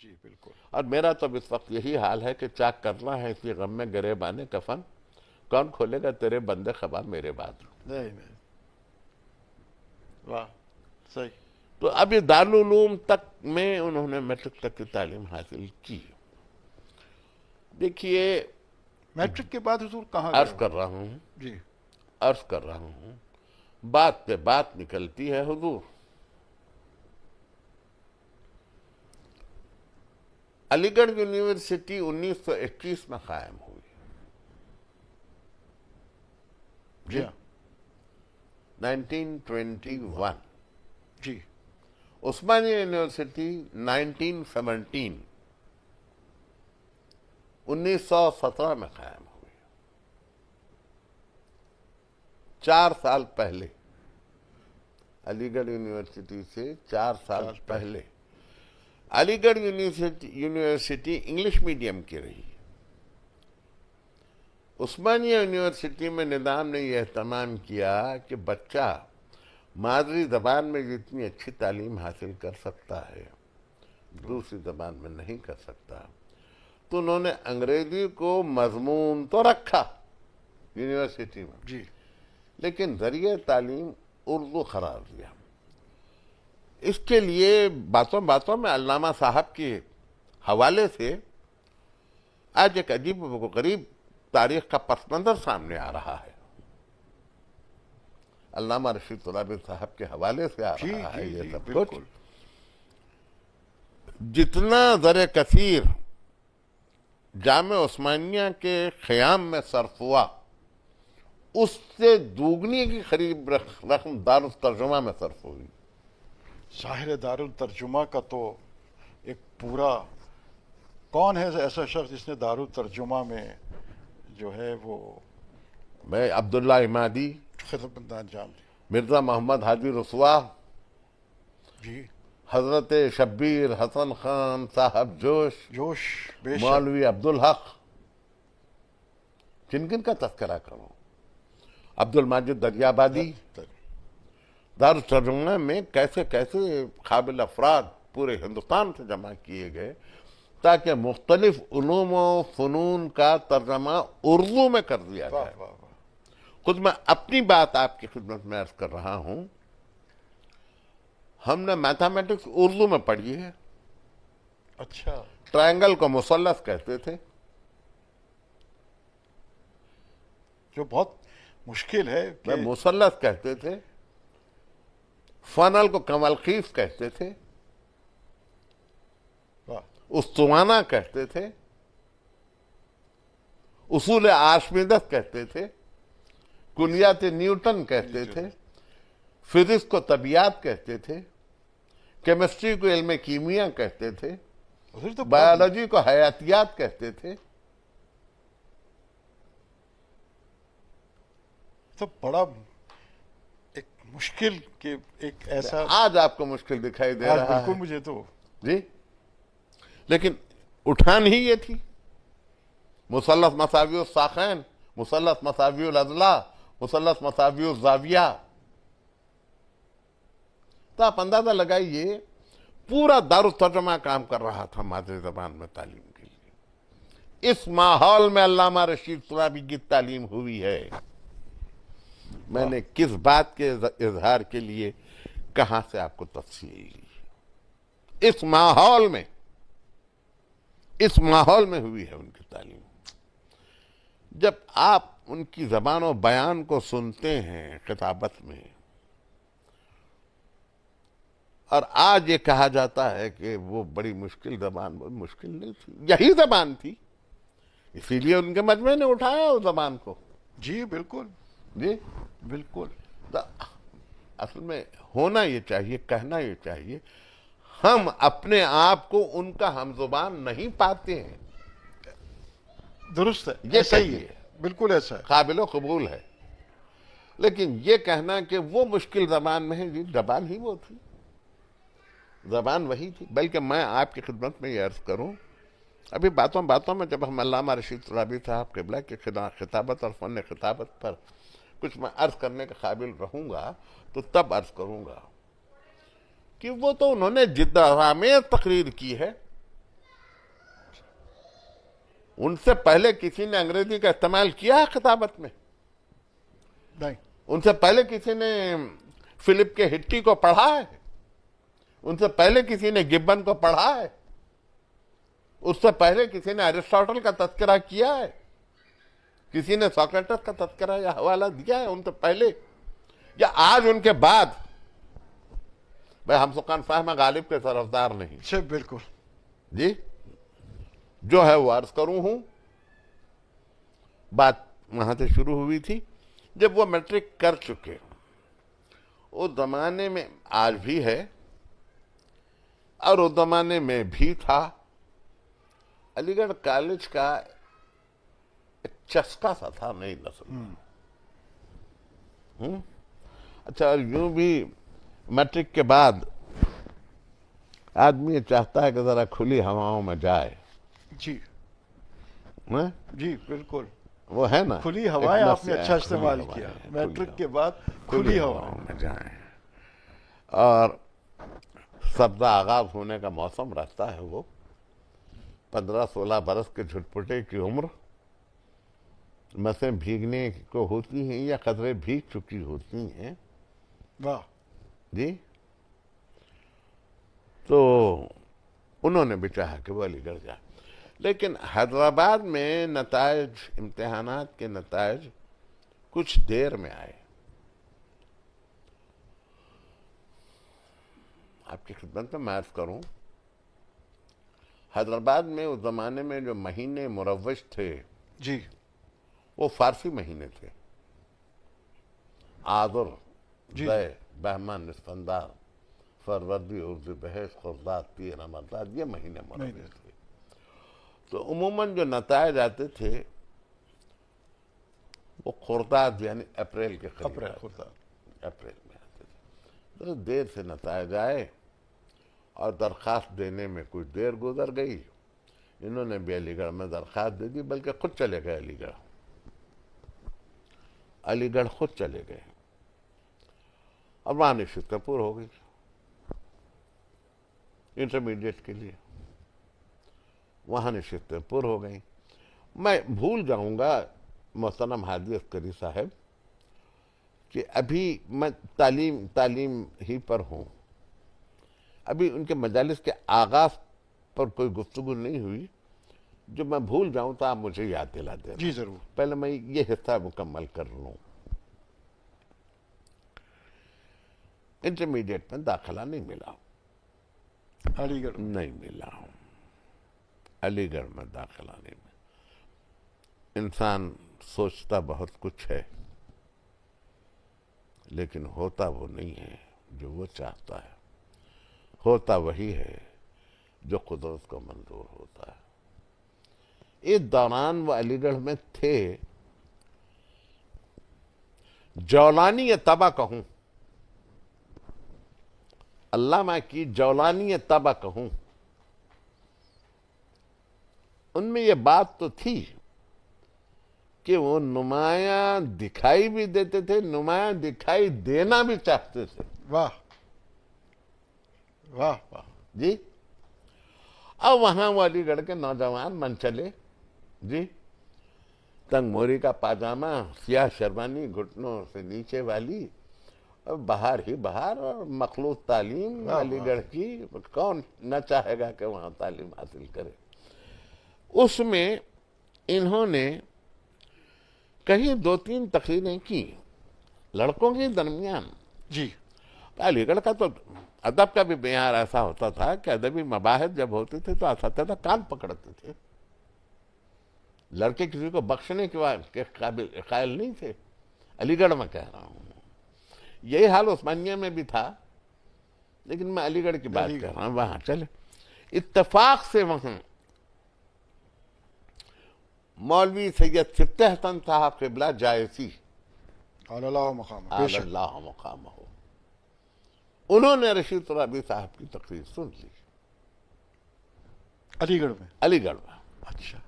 جی بالکل. اور میرا تو اب اس وقت یہی حال ہے کہ چاک کرنا ہے اسی غم میں گریبانے کفن، کون کھولے گا تیرے بندے خبر میرے بعد. نہیں نہیں. واہ. صحیح. تو اب یہ دارالعلوم تک میں انہوں نے میٹرک تک کی تعلیم حاصل کی. دیکھیے میٹرک کے بعد حضور کہاں گئے عرض ہو؟ کر رہا ہوں جی. عرض کر رہا ہوں بات پہ بات نکلتی ہے حضور. علی گڑھ یونیورسٹی 1921 میں قائم ہوئی. جی ہاں. 1921. جی. عثمانیہ یونیورسٹی 1917 1917 میں قائم ہوئی. 4 سال پہلے علی گڑھ یونیورسٹی سے 4 سال پہلے علی گڑھ یونیورسٹی انگلش میڈیم کی رہی. عثمانیہ یونیورسٹی میں نظام نے یہ اہتمام کیا کہ بچہ مادری زبان میں جتنی اچھی تعلیم حاصل کر سکتا ہے دوسری زبان میں نہیں کر سکتا. تو انہوں نے انگریزی کو مضمون تو رکھا یونیورسٹی میں، جی. لیکن ذریعہ تعلیم اردو قرار دیا. اس کے لیے باتوں باتوں میں علامہ صاحب کے حوالے سے آج ایک عجیب و غریب تاریخ کا پس منظر سامنے آ رہا ہے. علامہ رشید ترابی صاحب کے حوالے سے آ جی رہا ہے جی یہ جی سب کچھ. بالکل. جتنا زر کثیر جامع عثمانیہ کے قیام میں صرف ہوا اس سے دوگنی کی قریب رقم دارالترجمہ میں صرف ہوئی. ظاہر دارالترجمہ کا تو ایک پورا کون ہے ایسا شخص جس نے دارالترجمہ میں جو ہے وہ میں عبداللہ عمادی، خدمت انجام دی. مرزا محمد حاجی رسوا، جی. حضرت شبیر حسن خان صاحب جوش، جوش. بے شک. مولوی عبدالحق، کن کن کا تذکرہ کروں، عبد الماجد دریابادی. دارالترجمہ میں کیسے کیسے قابل افراد پورے ہندوستان سے جمع کیے گئے تاکہ مختلف علوم و فنون کا ترجمہ اردو میں کر دیا واہ جائے. واہ واہ. خود میں اپنی بات آپ کی خدمت میں عرض کر رہا ہوں. ہم نے میتھمیٹکس اردو میں پڑھی ہے. اچھا. ٹرائنگل کو مثلث کہتے تھے. جو بہت مشکل ہے کہ مثلث کہتے تھے. فنل کو کملخیف کہتے تھے. واہ. استوانہ کہتے تھے. اصول آرشمیدس کہتے تھے. کلیات نیوٹن کہتے تھے. فزکس کو طبیعیات کہتے تھے. کیمسٹری کو علم کیمیا کہتے تھے. حضور تو بایولوجی کو حیاتیات کہتے تھے. تو بڑا ایک مشکل کہ ایک ایسا آج آپ کو مشکل دکھائی دے آج رہا بالکل ہے مجھے تو جی، لیکن اٹھان ہی یہ تھی. مثلث مساوی الساقین، مثلث مساوی الاضلاع، مثلث مساوی الزاویہ. تو آپ اندازہ لگائیے پورا دارالترجمہ کام کر رہا تھا مادری زبان میں تعلیم کے لیے. اس ماحول میں علامہ رشید ترابی کی تعلیم ہوئی ہے. میں نے کس بات کے اظہار کے لیے کہاں سے آپ کو تفصیل لی. اس ماحول میں ہوئی ہے ان کی تعلیم. جب آپ ان کی زبان و بیان کو سنتے ہیں خطابت میں، اور آج یہ کہا جاتا ہے کہ وہ بڑی مشکل زبان، بہت مشکل نہیں تھی، یہی زبان تھی. اسی لیے ان کے مجمع نے اٹھایا اس زبان کو. جی بالکل جی بالکل. اصل میں ہونا یہ چاہیے، کہنا یہ چاہیے، ہم اپنے آپ کو ان کا ہم زبان نہیں پاتے ہیں. درست ہے. یہ ایسا ہی کہیے، ہے. بالکل ایسا ہے. قابل و قبول ہے. لیکن یہ کہنا کہ وہ مشکل زبان میں ہے، یہ زبان ہی وہ تھی، زبان وہی تھی. بلکہ میں آپ کی خدمت میں یہ عرض کروں، ابھی باتوں باتوں میں جب ہم علامہ رشید ترابی صاحب قبلہ کی خطابت اور فن خطابت پر کچھ میں عرض کرنے کے قابل رہوں گا تو تب عرض کروں گا کہ وہ تو انہوں نے جد آمیز تقریر کی ہے ان سے پہلے کسی نے انگریزی کا استعمال کیا ہے خطابت میں؟ نہیں. ان سے پہلے کسی نے فلپ کے ہٹی کو پڑھا ہے؟ ان سے پہلے کسی نے گبن کو پڑھا ہے؟ اس سے پہلے کسی نے ارسطاٹل کا تذکرہ کیا ہے؟ کسی نے سوکریٹس کا تذکرہ یا حوالہ دیا ہے ان سے پہلے؟ یا آج ان کے بعد؟ بھائی ہم سکان فہم غالب کے طرفدار نہیں سے بالکل. جی، جو ہے وہ عرض کروں ہوں. بات وہاں سے شروع ہوئی تھی جب وہ میٹرک کر چکے. اس زمانے میں آج بھی ہے اور اس زمانے میں بھی تھا. علی گڑھ کالج کا ایک چسکا سا تھا نئی نسل. اچھا، اور یوں بھی میٹرک کے بعد آدمی یہ چاہتا ہے کہ ذرا کھلی ہواؤں میں جائے. جی ہاں؟ جی بالکل. وہ ہے نا کھلی ایک ہوائیں آپ لفظ نے ہے، اچھا کھلی استعمال ہوائیں، کیا. کھلی میٹرک کے بعد کھلی کھلی ہوائیں. ہواؤں میں جائیں. اور سبزہ آغاز ہونے کا موسم رہتا ہے، وہ 15-16 برس کے جھٹپٹے کی عمر. مسیں بھیگنے کو ہوتی ہیں یا قطرے بھیگ چکی ہوتی ہیں. واہ. جی، تو انہوں نے بھی چاہا کہ وہ علی گڑھ جائے. لیکن حیدرآباد میں نتائج، امتحانات کے نتائج کچھ دیر میں آئے. آپ کی خدمت میں عرض کروں، حیدرآباد میں اس زمانے میں جو مہینے مروج تھے جی وہ فارسی مہینے تھے. آذر، جی. ذی، بہمن، اسفندار، فروردی، اردیبہشت، خرداد، تیر، امرداد، یہ مہینے مروج تھے. تو عموماً جو نتائج آتے تھے وہ خرداد یعنی اپریل کے قریب اپریل آتے تھے. خرداد. اپریل میں آتے تھے. تو دیر سے نتائج آئے اور درخواست دینے میں کچھ دیر گزر گئی. انہوں نے بھی علی گڑھ میں درخواست دے دی، بلکہ خود چلے گئے علی گڑھ. علی گڑھ خود چلے گئے اور وہاں نشستیں پور ہو گئی انٹرمیڈیٹ کے لیے. وہاں نشستیں پر ہو گئیں. میں بھول جاؤں گا محترم ہادی عسکری صاحب کہ ابھی میں تعلیم ہی پر ہوں. ابھی ان کے مجالس کے آغاز پر کوئی گفتگو نہیں ہوئی. جو میں بھول جاؤں تو آپ مجھے یاد دلا دیں. جی ضرور. پہلے میں یہ حصہ مکمل کر لوں. انٹرمیڈیٹ میں داخلہ نہیں ملا. علی گڑھ نہیں ملا. علی گڑھ میں داخلہ نہیں ملا. انسان سوچتا بہت کچھ ہے لیکن ہوتا وہ نہیں ہے جو وہ چاہتا ہے. ہوتا وہی ہے جو قدرت کو منظور ہوتا ہے. اس دوران وہ علی گڑھ میں تھے. جولانی طبع کہوں، علامہ کی جولانی طبع کہوں، ان میں یہ بات تو تھی کہ وہ نمایاں دکھائی بھی دیتے تھے، نمایاں دکھائی دینا بھی چاہتے تھے. واہ واہ واہ. جی، اور وہاں وہ علی گڑھ کے نوجوان من چلے. جی، تنگ موری کا پاجامہ، سیاہ شیروانی گھٹنوں سے نیچے والی، اور بہار ہی بہار، اور مخلوط تعلیم علی گڑھ کی. کون نہ چاہے گا کہ وہاں تعلیم حاصل کرے. اس میں انہوں نے کہیں 2-3 تقریریں کی لڑکوں کے درمیان. جی علی گڑھ کا تو ادب کا بھی معیار ایسا ہوتا تھا کہ ادبی مباحث جب ہوتے تھے تو اساتذہ کان پکڑتے تھے. لڑکے کسی کو بخشنے کے قائل نہیں تھے. علی گڑھ میں کہہ رہا ہوں. یہی حال عثمانیہ میں بھی تھا، لیکن میں علی گڑھ کی بات کر رہا ہوں. وہاں چلے اتفاق سے وہاں مولوی سید صفت حسن صاحب قبلہ جائسی علی اللہ مقام بے علی شک. اللہ مقامہ، انہوں نے رشید ترابی صاحب کی تقریر سن لی علی گڑھ میں. علی گڑھ میں. اچھا.